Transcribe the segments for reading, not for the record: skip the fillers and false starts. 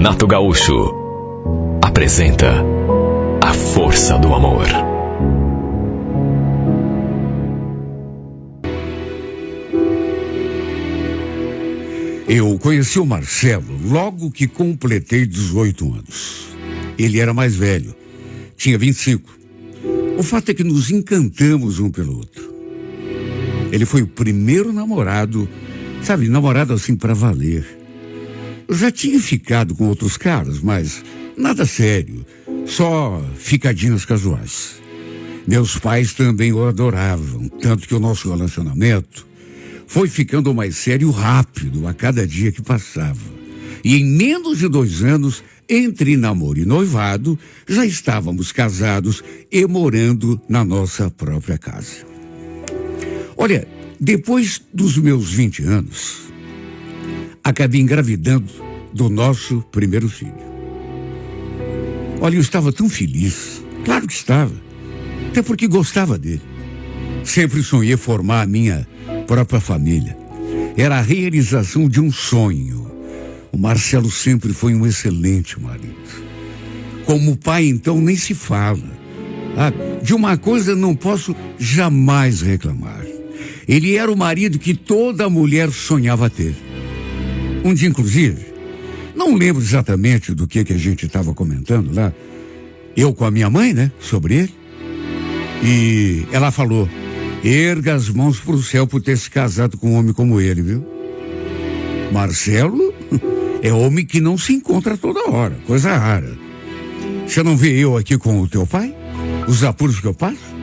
Renato Gaúcho apresenta A Força do Amor. Eu conheci o Marcelo logo que completei 18 anos. Ele era mais velho, tinha 25. O fato é que nos encantamos um pelo outro. Ele foi o primeiro namorado, sabe, namorado assim pra valer. Eu já tinha ficado com outros caras, mas nada sério, só ficadinhas casuais. Meus pais também o adoravam, tanto que o nosso relacionamento foi ficando mais sério rápido a cada dia que passava. E em menos de 2 anos, entre namoro e noivado, já estávamos casados e morando na nossa própria casa. Olha, depois dos meus 20 anos, acabei engravidando do nosso primeiro filho. Olha, eu estava tão feliz. Claro que estava. Até porque gostava dele. Sempre sonhei formar a minha própria família. Era a realização de um sonho. O Marcelo sempre foi um excelente marido. Como pai, então, nem se fala. De uma coisa não posso jamais reclamar. Ele era o marido que toda mulher sonhava ter. Um dia, inclusive, não lembro exatamente do que a gente estava comentando lá, eu com a minha mãe, né, sobre ele, e ela falou: erga as mãos pro céu por ter se casado com um homem como ele, viu? Marcelo é homem que não se encontra toda hora, coisa rara. Você não vê eu aqui com o teu pai? Os apuros que eu passo?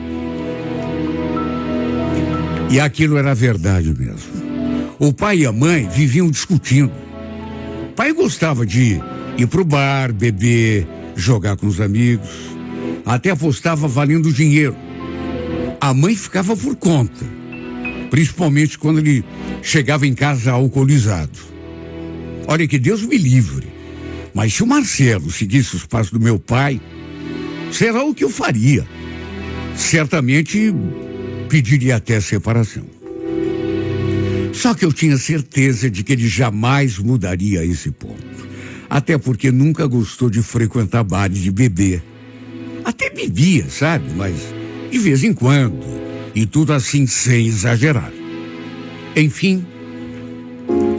E aquilo era verdade mesmo. O pai e a mãe viviam discutindo. O pai gostava de ir pro bar, beber, jogar com os amigos. Até apostava valendo dinheiro. A mãe ficava por conta. Principalmente quando ele chegava em casa alcoolizado. Olha, que Deus me livre. Mas se o Marcelo seguisse os passos do meu pai, será o que eu faria. Certamente pediria até separação. Só que eu tinha certeza de que ele jamais mudaria a esse ponto. Até porque nunca gostou de frequentar bares de beber. Até bebia, sabe? Mas de vez em quando. E tudo assim sem exagerar. Enfim,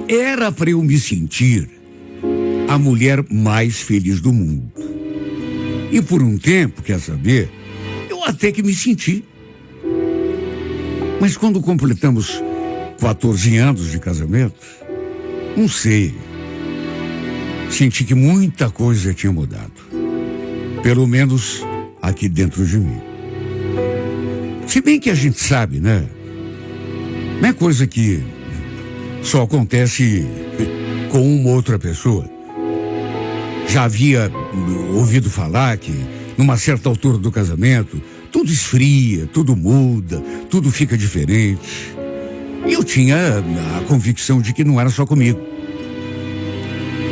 era para eu me sentir a mulher mais feliz do mundo. E por um tempo, quer saber, eu até que me senti. Mas quando completamos 14 anos de casamento, não sei, senti que muita coisa tinha mudado. Pelo menos aqui dentro de mim. Se bem que a gente sabe, né? Não é coisa que só acontece com uma outra pessoa. Já havia ouvido falar que, numa certa altura do casamento, tudo esfria, tudo muda, tudo fica diferente. E eu tinha a convicção de que não era só comigo.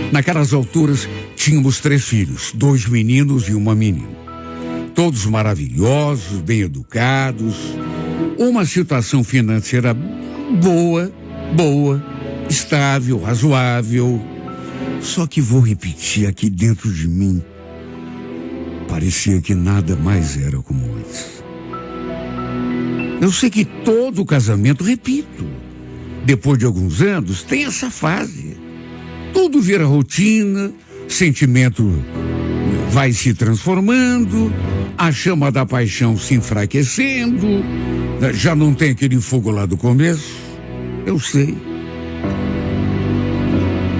Naquelas alturas, tínhamos 3 filhos, 2 meninos e uma menina. Todos maravilhosos, bem educados, uma situação financeira boa, estável, razoável. Só que vou repetir, aqui dentro de mim, parecia que nada mais era como antes. Eu sei que todo casamento, repito, depois de alguns anos, tem essa fase. Tudo vira rotina, sentimento vai se transformando, a chama da paixão se enfraquecendo, já não tem aquele fogo lá do começo. Eu sei.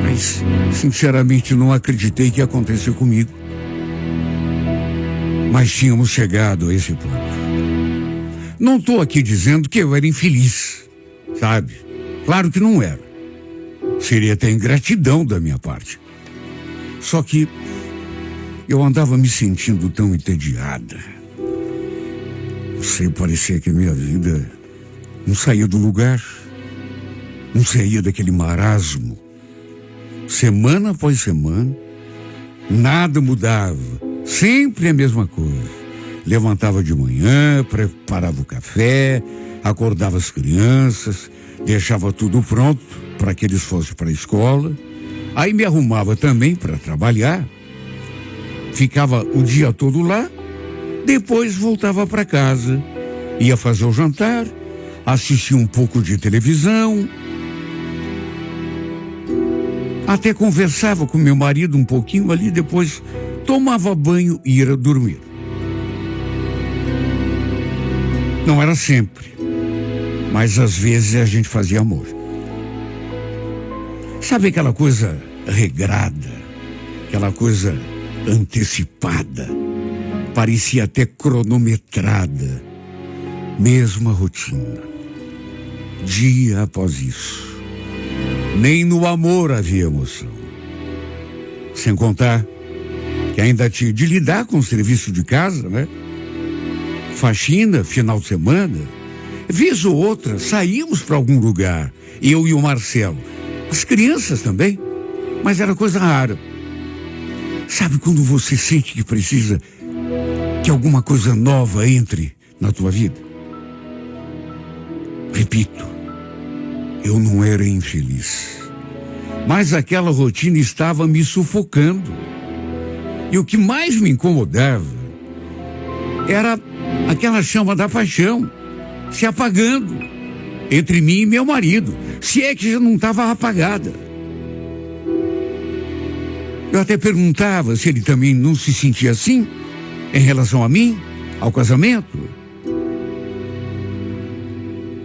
Mas, sinceramente, não acreditei que aconteceu comigo. Mas tínhamos chegado a esse ponto. Não estou aqui dizendo que eu era infeliz, sabe? Claro que não era. Seria até ingratidão da minha parte. Só que eu andava me sentindo tão entediada. Não sei, parecia que minha vida não saía do lugar. Não saía daquele marasmo. Semana após semana, nada mudava. Sempre a mesma coisa. Levantava de manhã, preparava o café, acordava as crianças, deixava tudo pronto para que eles fossem para a escola. Aí me arrumava também para trabalhar, ficava o dia todo lá, depois voltava para casa, ia fazer o jantar, assistia um pouco de televisão, até conversava com meu marido um pouquinho ali, depois tomava banho e ia dormir. Não era sempre, mas às vezes a gente fazia amor. Sabe aquela coisa regrada, aquela coisa antecipada, parecia até cronometrada, mesma rotina, dia após isso. Nem no amor havia emoção. Sem contar que ainda tinha de lidar com o serviço de casa, né? Faxina, final de semana. Vez ou outra, saímos para algum lugar, eu e o Marcelo. As crianças também, mas era coisa rara. Sabe quando você sente que precisa que alguma coisa nova entre na tua vida? Repito, eu não era infeliz, mas aquela rotina estava me sufocando. E o que mais me incomodava era aquela chama da paixão se apagando entre mim e meu marido, se é que já não estava apagada. Eu até perguntava se ele também não se sentia assim em relação a mim, ao casamento.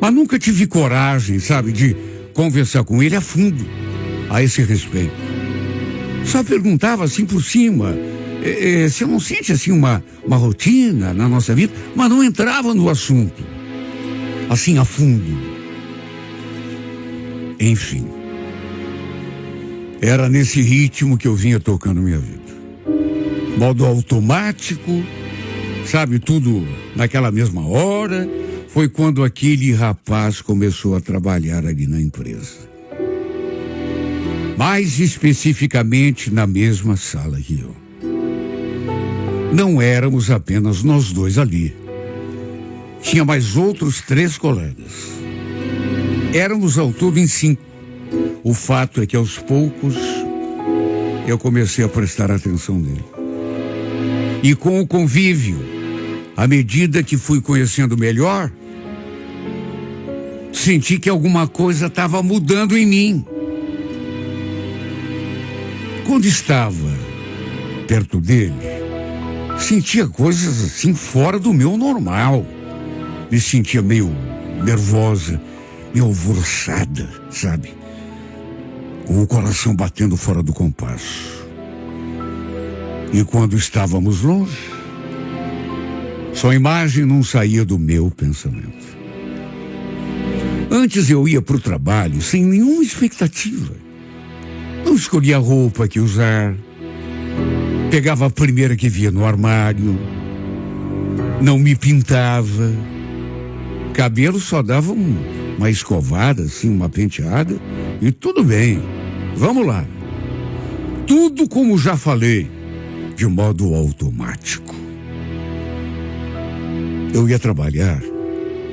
Mas nunca tive coragem, sabe, de conversar com ele a fundo a esse respeito. Só perguntava assim por cima, se eu não sente assim uma rotina na nossa vida, mas não entrava no assunto, assim a fundo. Enfim, era nesse ritmo que eu vinha tocando minha vida. Modo automático, sabe, tudo naquela mesma hora. Foi quando aquele rapaz começou a trabalhar ali na empresa. Mais especificamente na mesma sala que eu. Não éramos apenas nós dois ali. Tinha mais outros 3 colegas. Éramos ao todo em 5. O fato é que aos poucos eu comecei a prestar atenção nele. E com o convívio, à medida que fui conhecendo melhor, senti que alguma coisa estava mudando em mim. Quando estava perto dele, sentia coisas assim fora do meu normal. Me sentia meio nervosa, meio alvoroçada, sabe? Com o coração batendo fora do compasso. E quando estávamos longe, sua imagem não saía do meu pensamento. Antes eu ia para o trabalho sem nenhuma expectativa. Não escolhia a roupa que usar. Pegava a primeira que via no armário. Não me pintava. Cabelo só dava uma escovada, assim, uma penteada. E tudo bem, vamos lá. Tudo como já falei, de modo automático. Eu ia trabalhar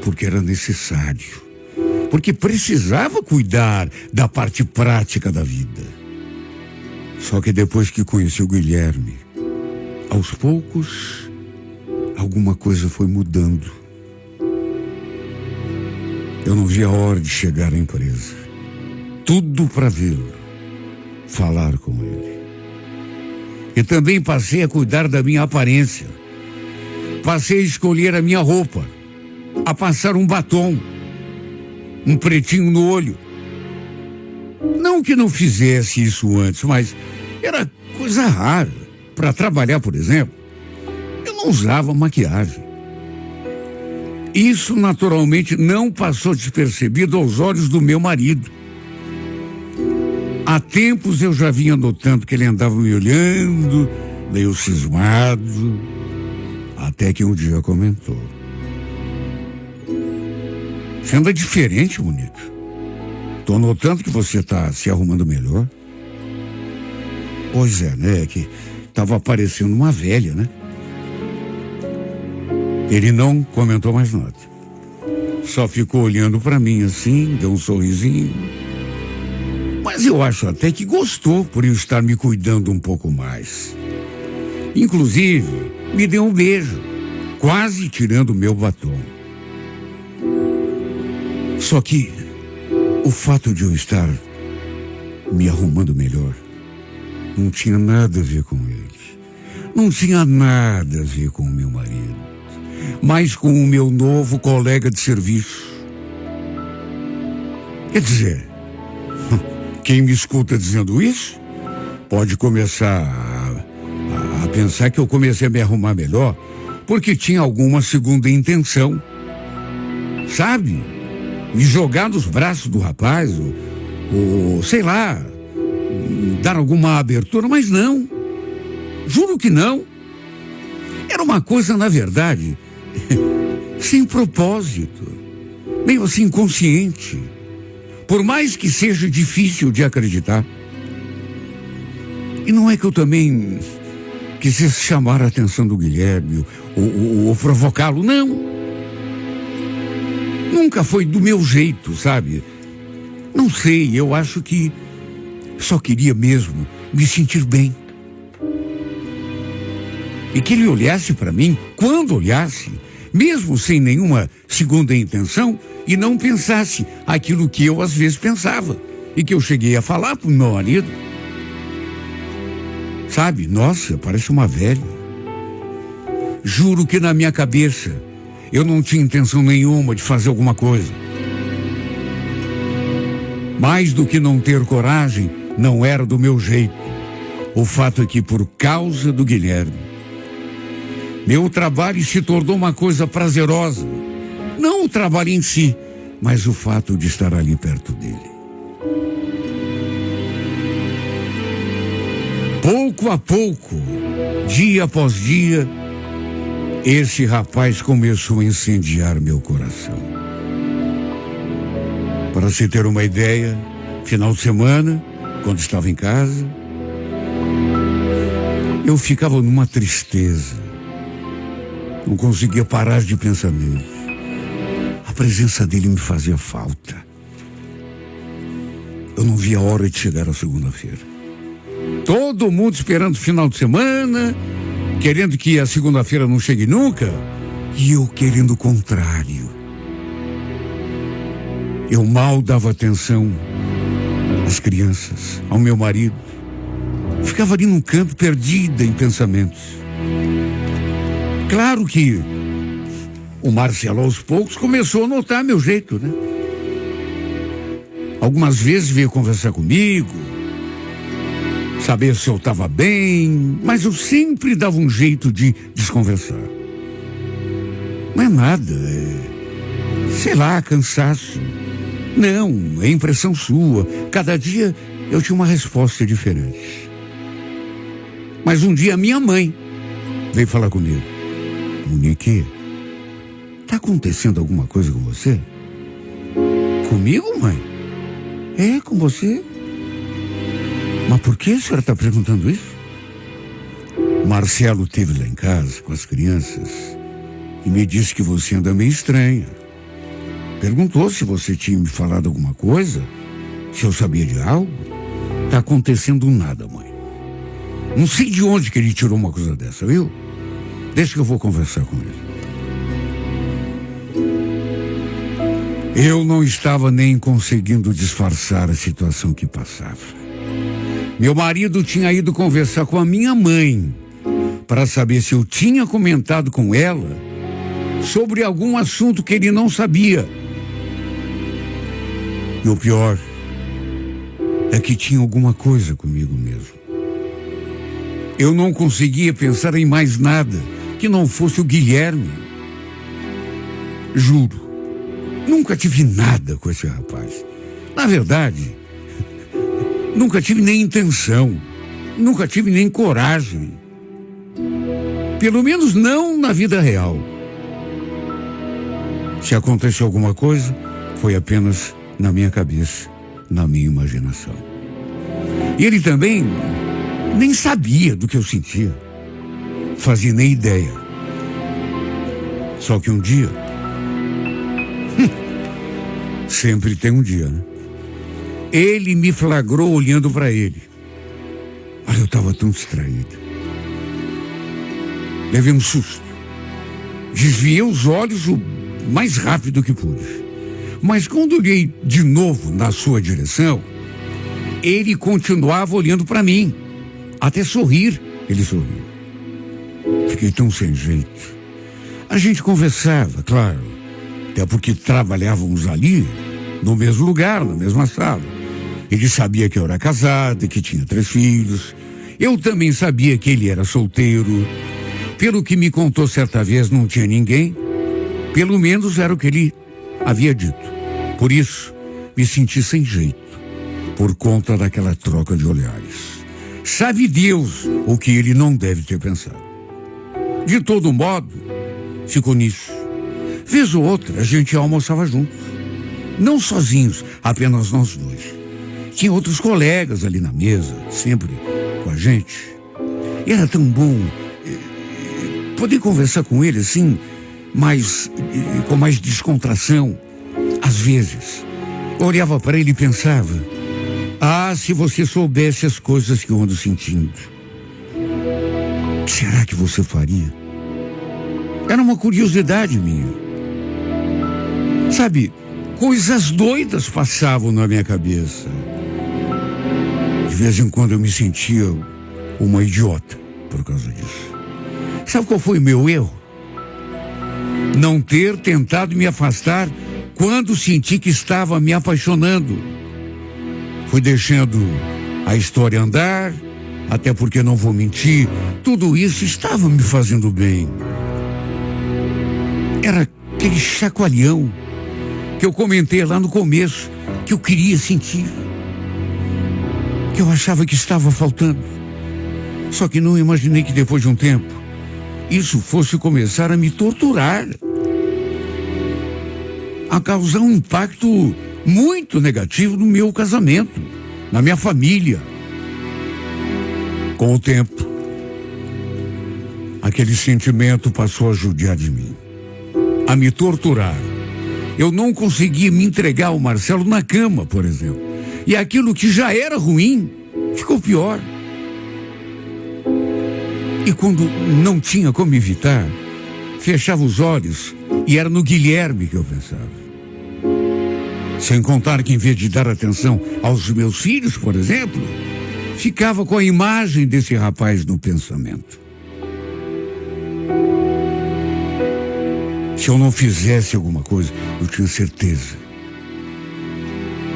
porque era necessário. Porque precisava cuidar da parte prática da vida. Só que depois que conheci o Guilherme, aos poucos, alguma coisa foi mudando. Eu não via a hora de chegar à empresa. Tudo para vê-lo, falar com ele. E também passei a cuidar da minha aparência. Passei a escolher a minha roupa, a passar um batom, um pretinho no olho. Não que não fizesse isso antes, mas era coisa rara. Para trabalhar, por exemplo, eu não usava maquiagem. Isso naturalmente não passou despercebido aos olhos do meu marido. Há tempos eu já vinha notando que ele andava me olhando, meio cismado, até que um dia comentou: "Você anda diferente, bonito. Tô notando que você tá se arrumando melhor." Pois é, né? Que tava parecendo uma velha, né? Ele não comentou mais nada. Só ficou olhando para mim assim, deu um sorrisinho Mas eu acho até que gostou por eu estar me cuidando um pouco mais. Inclusive, me deu um beijo, quase tirando o meu batom. Só que o fato de eu estar me arrumando melhor não tinha nada a ver com ele. Não tinha nada a ver com o meu marido, mas com o meu novo colega de serviço. Quer dizer, quem me escuta dizendo isso pode começar a pensar que eu comecei a me arrumar melhor porque tinha alguma segunda intenção. Sabe? Me jogar nos braços do rapaz, ou sei lá, dar alguma abertura, mas não. Juro que não. Era uma coisa, na verdade, sem propósito, meio assim inconsciente. Por mais que seja difícil de acreditar. E não é que eu também quisesse chamar a atenção do Guilherme ou provocá-lo, não. Nunca foi do meu jeito, sabe? Não sei, eu acho que só queria mesmo me sentir bem. E que ele olhasse para mim, quando olhasse, mesmo sem nenhuma segunda intenção, e não pensasse aquilo que eu às vezes pensava e que eu cheguei a falar pro meu marido. Sabe, nossa, parece uma velha. Juro que na minha cabeça eu não tinha intenção nenhuma de fazer alguma coisa. Mais do que não ter coragem, não era do meu jeito. O fato é que por causa do Guilherme, meu trabalho se tornou uma coisa prazerosa. Não o trabalho em si, mas o fato de estar ali perto dele. Pouco a pouco, dia após dia, esse rapaz começou a incendiar meu coração. Para se ter uma ideia, final de semana, quando estava em casa, eu ficava numa tristeza. Não conseguia parar de pensar nele. A presença dele me fazia falta. Eu não via a hora de chegar a segunda-feira. Todo mundo esperando o final de semana, querendo que a segunda-feira não chegue nunca, e eu querendo o contrário. Eu mal dava atenção às crianças, ao meu marido. Ficava ali num canto perdida em pensamentos. Claro que o Marcelo aos poucos começou a notar meu jeito, né? Algumas vezes veio conversar comigo, saber se eu estava bem, mas eu sempre dava um jeito de desconversar. Não é nada, sei lá, cansaço. Não, é impressão sua. Cada dia eu tinha uma resposta diferente. Mas um dia minha mãe veio falar comigo. Monique, tá acontecendo alguma coisa com você? Comigo, mãe? É, com você? Mas por que a senhora está perguntando isso? Marcelo esteve lá em casa com as crianças e me disse que você anda meio estranha. Perguntou se você tinha me falado alguma coisa, se eu sabia de algo. Tá acontecendo nada, mãe. Não sei de onde que ele tirou uma coisa dessa, viu? Deixa que eu vou conversar com ele. Eu não estava nem conseguindo disfarçar a situação que passava. Meu marido tinha ido conversar com a minha mãe para saber se eu tinha comentado com ela sobre algum assunto que ele não sabia. E o pior é que tinha alguma coisa comigo mesmo. Eu não conseguia pensar em mais nada que não fosse o Guilherme. Juro, nunca tive nada com esse rapaz. Na verdade, nunca tive nem intenção, nunca tive nem coragem. Pelo menos não na vida real. Se aconteceu alguma coisa, foi apenas na minha cabeça, na minha imaginação. E ele também nem sabia do que eu sentia. Fazia nem ideia. Só que um dia, sempre tem um dia, né? Ele me flagrou olhando para ele. Olha, eu estava tão distraído. Levei um susto. Desviei os olhos o mais rápido que pude. Mas quando olhei de novo na sua direção, ele continuava olhando para mim. Até sorrir, ele sorriu. Fiquei tão sem jeito. A gente conversava, claro. Até porque trabalhávamos ali, no mesmo lugar, na mesma sala. Ele sabia que eu era casado, que tinha 3 filhos. Eu também sabia que ele era solteiro. Pelo que me contou certa vez, não tinha ninguém. Pelo menos era o que ele havia dito. Por isso, me senti sem jeito, por conta daquela troca de olhares. Sabe Deus o que ele não deve ter pensado. De todo modo, ficou nisso. Vez ou outra, a gente almoçava juntos. Não sozinhos, apenas nós dois. Tinha outros colegas ali na mesa, sempre com a gente. E era tão bom poder conversar com ele assim, com mais descontração. Às vezes, eu olhava para ele e pensava: ah, se você soubesse as coisas que eu ando sentindo, será que você faria? Era uma curiosidade minha. Sabe, coisas doidas passavam na minha cabeça. De vez em quando eu me sentia uma idiota por causa disso. Sabe qual foi o meu erro? Não ter tentado me afastar quando senti que estava me apaixonando. Fui deixando a história andar, até porque, não vou mentir, tudo isso estava me fazendo bem. Era aquele chacoalhão que eu comentei lá no começo, que eu queria sentir, que eu achava que estava faltando. Só que não imaginei que depois de um tempo, isso fosse começar a me torturar, a causar um impacto muito negativo no meu casamento, na minha família. Com o tempo, aquele sentimento passou a judiar de mim, a me torturar. Eu não conseguia me entregar ao Marcelo na cama, por exemplo. E aquilo que já era ruim, ficou pior. E quando não tinha como evitar, fechava os olhos e era no Guilherme que eu pensava. Sem contar que, em vez de dar atenção aos meus filhos, por exemplo, ficava com a imagem desse rapaz no pensamento. Se eu não fizesse alguma coisa, eu tinha certeza,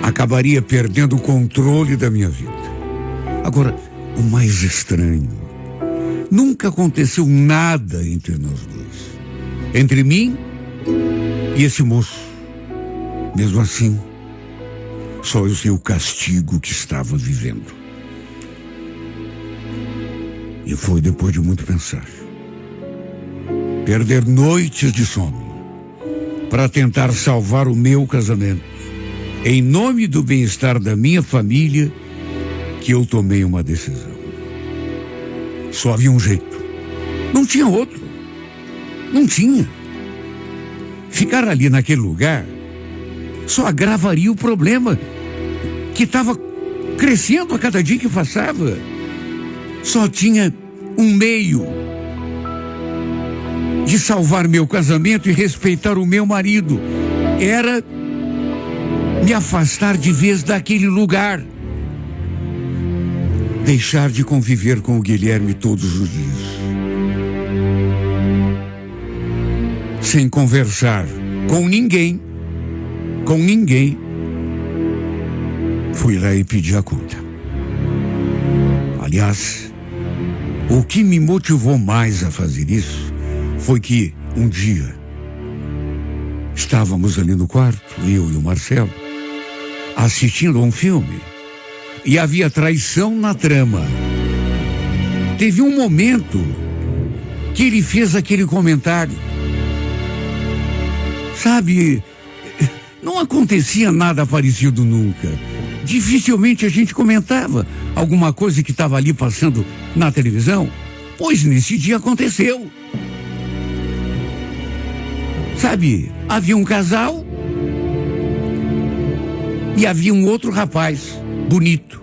acabaria perdendo o controle da minha vida. Agora, o mais estranho, nunca aconteceu nada entre nós dois. Entre mim e esse moço. Mesmo assim, só eu sei o castigo que estava vivendo. E foi depois de muito pensar. Perder noites de sono para tentar salvar o meu casamento, em nome do bem-estar da minha família, que eu tomei uma decisão. Só havia um jeito. Não tinha outro. Não tinha. Ficar ali naquele lugar só agravaria o problema que estava crescendo a cada dia que passava. Só tinha um meio de salvar meu casamento e respeitar o meu marido. Era me afastar de vez daquele lugar. Deixar de conviver com o Guilherme todos os dias. Sem conversar com ninguém. Com ninguém. Fui lá e pedi a conta. Aliás, o que me motivou mais a fazer isso foi que, um dia, estávamos ali no quarto, eu e o Marcelo, assistindo a um filme, e havia traição na trama. Teve um momento que ele fez aquele comentário. Sabe, não acontecia nada parecido nunca. Dificilmente a gente comentava alguma coisa que estava ali passando na televisão, pois nesse dia aconteceu. Sabe, havia um casal E havia um outro rapaz, bonito,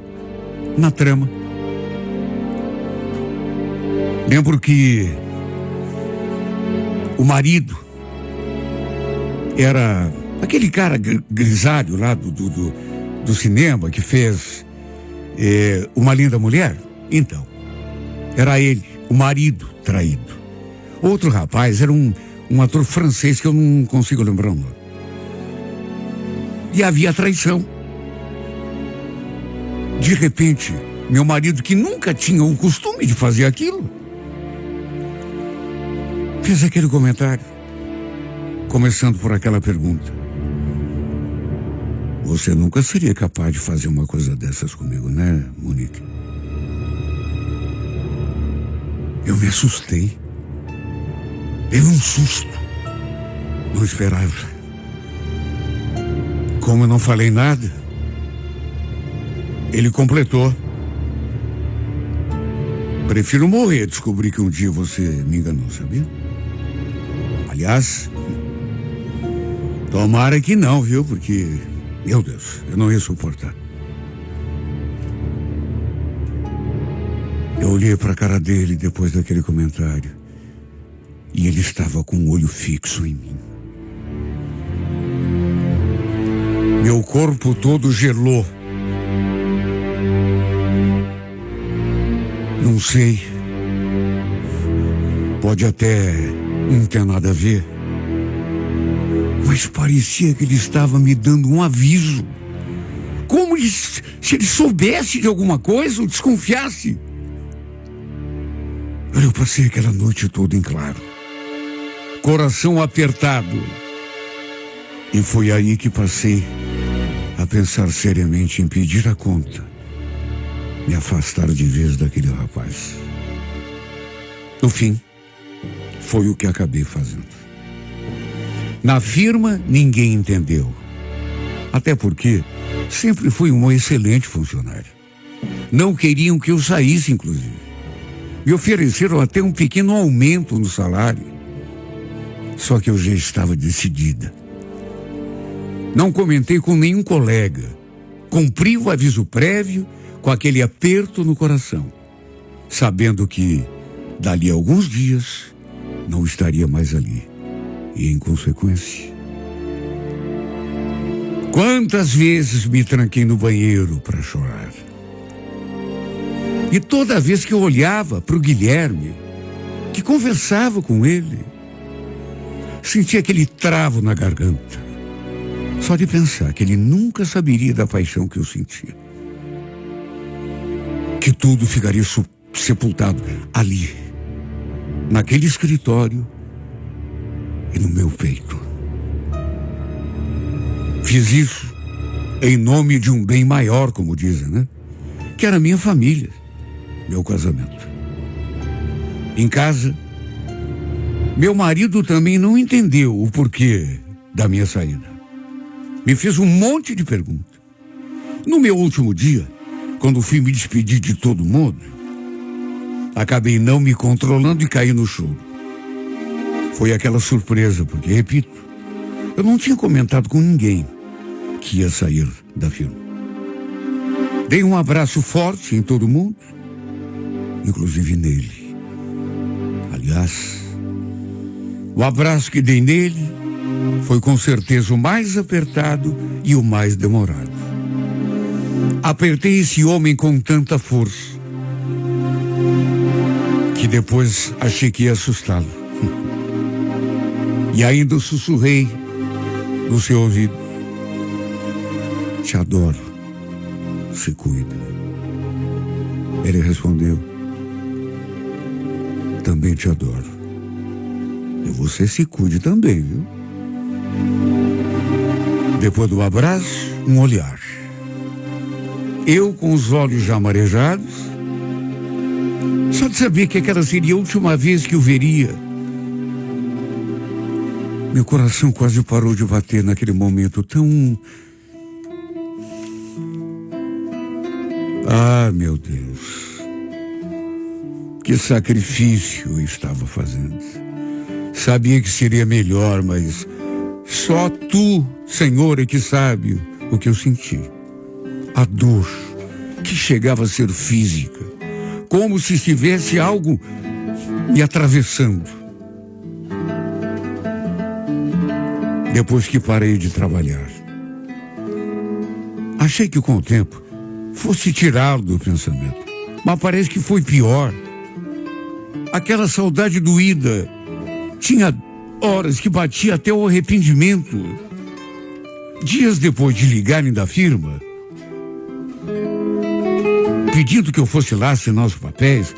na trama. Lembro que o marido era aquele cara grisalho lá do cinema que fez Uma Linda Mulher. Então, era ele, o marido traído. Outro rapaz era um ator francês que eu não consigo lembrar o nome. E havia traição. De repente, meu marido, que nunca tinha o costume de fazer aquilo, fez aquele comentário, começando por aquela pergunta: você nunca seria capaz de fazer uma coisa dessas comigo, né, Monique? Eu me assustei. Dei um susto. Não esperava. Como eu não falei nada, ele completou: prefiro morrer a descobrir que um dia você me enganou, sabia? Aliás, tomara que não, viu? Porque, meu Deus, eu não ia suportar. Eu olhei para a cara dele depois daquele comentário e ele estava com um olho fixo em mim. Meu corpo todo gelou. Não sei. Pode até não ter nada a ver. Mas parecia que ele estava me dando um aviso. Como se ele soubesse de alguma coisa ou desconfiasse. Eu passei aquela noite toda em claro. Coração apertado. E foi aí que passei a pensar seriamente em pedir a conta, me afastar de vez daquele rapaz. No fim, foi o que acabei fazendo. Na firma, ninguém entendeu. Até porque sempre fui um excelente funcionário. Não queriam que eu saísse, inclusive. Me ofereceram até um pequeno aumento no salário. Só que eu já estava decidida. Não comentei com nenhum colega. Cumpri o aviso prévio com aquele aperto no coração, sabendo que, dali a alguns dias, não estaria mais ali. E, em consequência, quantas vezes me tranquei no banheiro para chorar. E toda vez que eu olhava para o Guilherme, que conversava com ele, sentia aquele travo na garganta. Só de pensar que ele nunca saberia da paixão que eu sentia. Que tudo ficaria sepultado ali, naquele escritório e no meu peito. Fiz isso em nome de um bem maior, como dizem, né? Que era a minha família, meu casamento. Em casa, meu marido também não entendeu o porquê da minha saída. Me fez um monte de perguntas. No meu último dia, quando fui me despedir de todo mundo, acabei não me controlando e caí no choro. Foi aquela surpresa, porque, repito, eu não tinha comentado com ninguém que ia sair da firma. Dei um abraço forte em todo mundo, inclusive nele. Aliás, o abraço que dei nele foi com certeza o mais apertado e o mais demorado. Apertei esse homem com tanta força que depois achei que ia assustá-lo. E ainda sussurrei no seu ouvido: te adoro, se cuida. Ele respondeu: também te adoro. E você se cuide também, viu? Depois do abraço, um olhar. Eu com os olhos já marejados, só de saber que aquela seria a última vez que o veria. Meu coração quase parou de bater naquele momento tão... Ah, meu Deus. Que sacrifício eu estava fazendo. Sabia que seria melhor, mas só tu, Senhor, é que sabe o que eu senti. A dor que chegava a ser física, como se tivesse algo me atravessando. Depois que parei de trabalhar, achei que com o tempo fosse tirá-lo do pensamento, mas parece que foi pior. Aquela saudade doída tinha horas que batia até o arrependimento. Dias depois de ligarem da firma, pedindo que eu fosse lá assinar os papéis,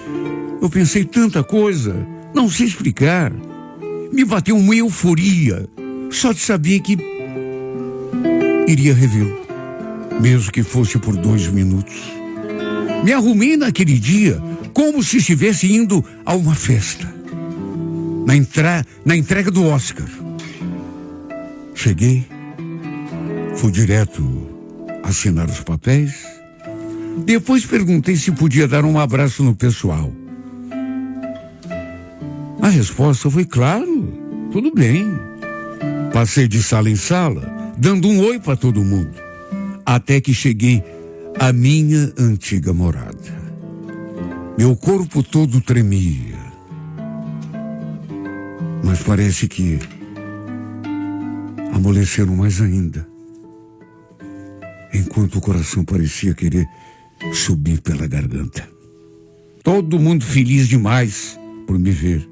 eu pensei tanta coisa, não sei explicar. Me bateu uma euforia, só de saber que iria revê-lo, mesmo que fosse por 2 minutos. Me arrumei naquele dia como se estivesse indo a uma festa, na entrega do Oscar. Cheguei, fui direto assinar os papéis. Depois perguntei se podia dar um abraço no pessoal. A resposta foi claro, tudo bem. Passei de sala em sala, dando um oi para todo mundo, até que cheguei à minha antiga morada. Meu corpo todo tremia, mas parece que amoleceram mais ainda, enquanto o coração parecia querer subir pela garganta. Todo mundo feliz demais por me ver.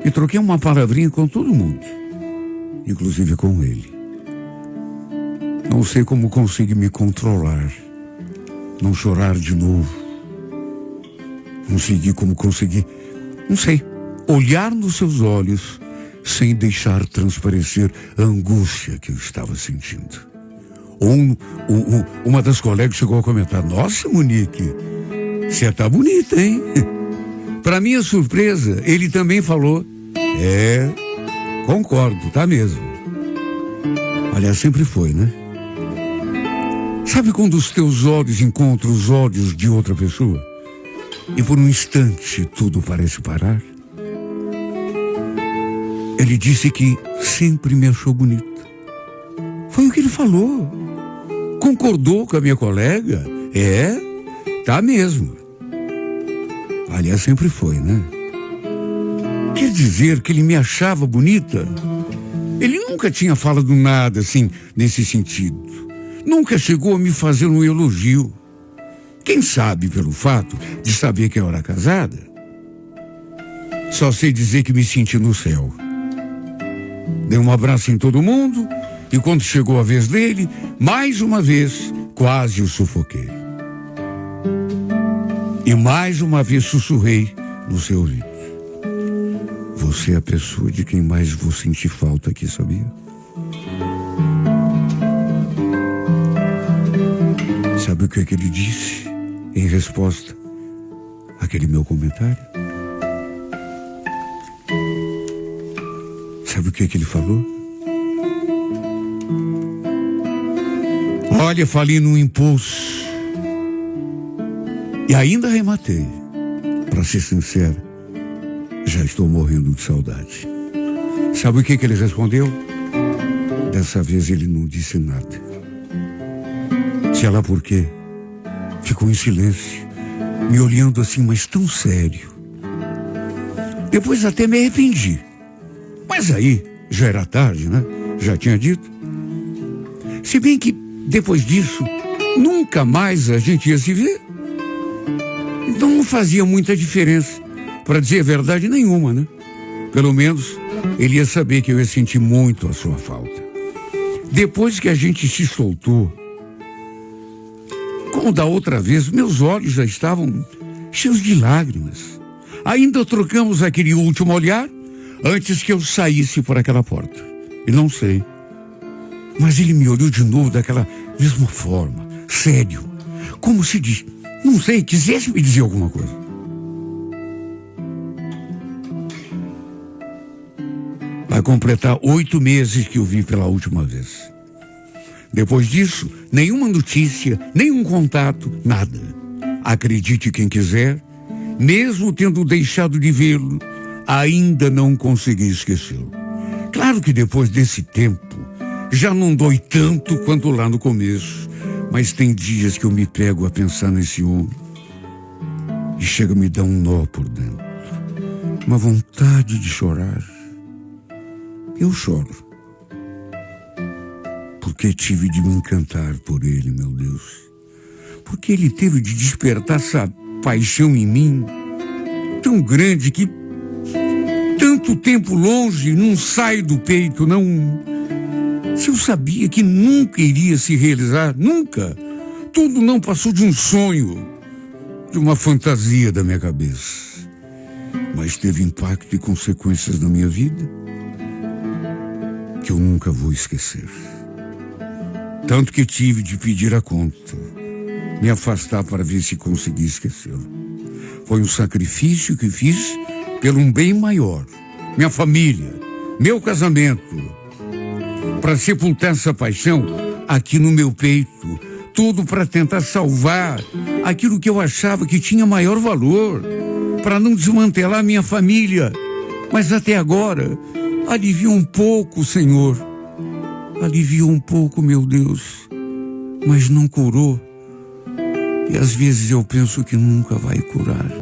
E troquei uma palavrinha com todo mundo, inclusive com ele. Não sei como consegui me controlar, não chorar de novo. Não sei, olhar nos seus olhos sem deixar transparecer a angústia que eu estava sentindo. Uma das colegas chegou a comentar: nossa, Monique, você tá bonita, hein? Para minha surpresa, ele também falou: concordo, tá mesmo. Aliás, sempre foi, né? Sabe quando os teus olhos encontram os olhos de outra pessoa e por um instante tudo parece parar? Ele disse que sempre me achou bonita. Foi o que ele falou. Concordou com a minha colega? Tá mesmo. Aliás, sempre foi, né? Quer dizer que ele me achava bonita? Ele nunca tinha falado nada assim, nesse sentido. Nunca chegou a me fazer um elogio. Quem sabe pelo fato de saber que eu era casada? Só sei dizer que me senti no céu. Dei um abraço em todo mundo e quando chegou a vez dele, mais uma vez, quase o sufoquei. E mais uma vez sussurrei no seu ouvido: você é a pessoa de quem mais vou sentir falta aqui, sabia? Sabe o que é que ele disse em resposta àquele meu comentário? Sabe o que é que ele falou? Olha, falei num impulso e ainda rematei. Para ser sincero, já estou morrendo de saudade. Sabe o que ele respondeu? Dessa vez ele não disse nada. Sei lá por quê. Ficou em silêncio, me olhando assim, mas tão sério. Depois até me arrependi. Mas aí, já era tarde, né? Já tinha dito. Se bem que, depois disso, nunca mais a gente ia se ver. Então não fazia muita diferença. Para dizer a verdade, nenhuma, né? Pelo menos, ele ia saber que eu ia sentir muito a sua falta. Depois que a gente se soltou, como da outra vez, meus olhos já estavam cheios de lágrimas. Ainda trocamos aquele último olhar antes que eu saísse por aquela porta. E não sei, mas ele me olhou de novo daquela mesma forma, sério, como se diz, não sei, quisesse me dizer alguma coisa. Vai completar 8 meses que eu vi pela última vez. Depois disso, nenhuma notícia, nenhum contato, nada. Acredite quem quiser, mesmo tendo deixado de vê-lo, ainda não consegui esquecê-lo. Claro que depois desse tempo, Já não dói tanto quanto lá no começo, mas tem dias que eu me pego a pensar nesse homem e chega a me dar um nó por dentro, uma vontade de chorar. Eu choro, porque tive de me encantar por ele, meu Deus, porque ele teve de despertar essa paixão em mim, tão grande que tanto tempo longe não sai do peito, não. Se eu sabia que nunca iria se realizar, nunca, tudo não passou de um sonho, de uma fantasia da minha cabeça, mas teve impacto e consequências na minha vida que eu nunca vou esquecer. Tanto que tive de pedir a conta, me afastar para ver se consegui esquecê-lo. Foi um sacrifício que fiz pelo um bem maior, minha família, meu casamento, para sepultar essa paixão aqui no meu peito, tudo para tentar salvar aquilo que eu achava que tinha maior valor, para não desmantelar minha família. Mas até agora, aliviou um pouco, Senhor. Aliviou um pouco, meu Deus, mas não curou. E às vezes eu penso que nunca vai curar.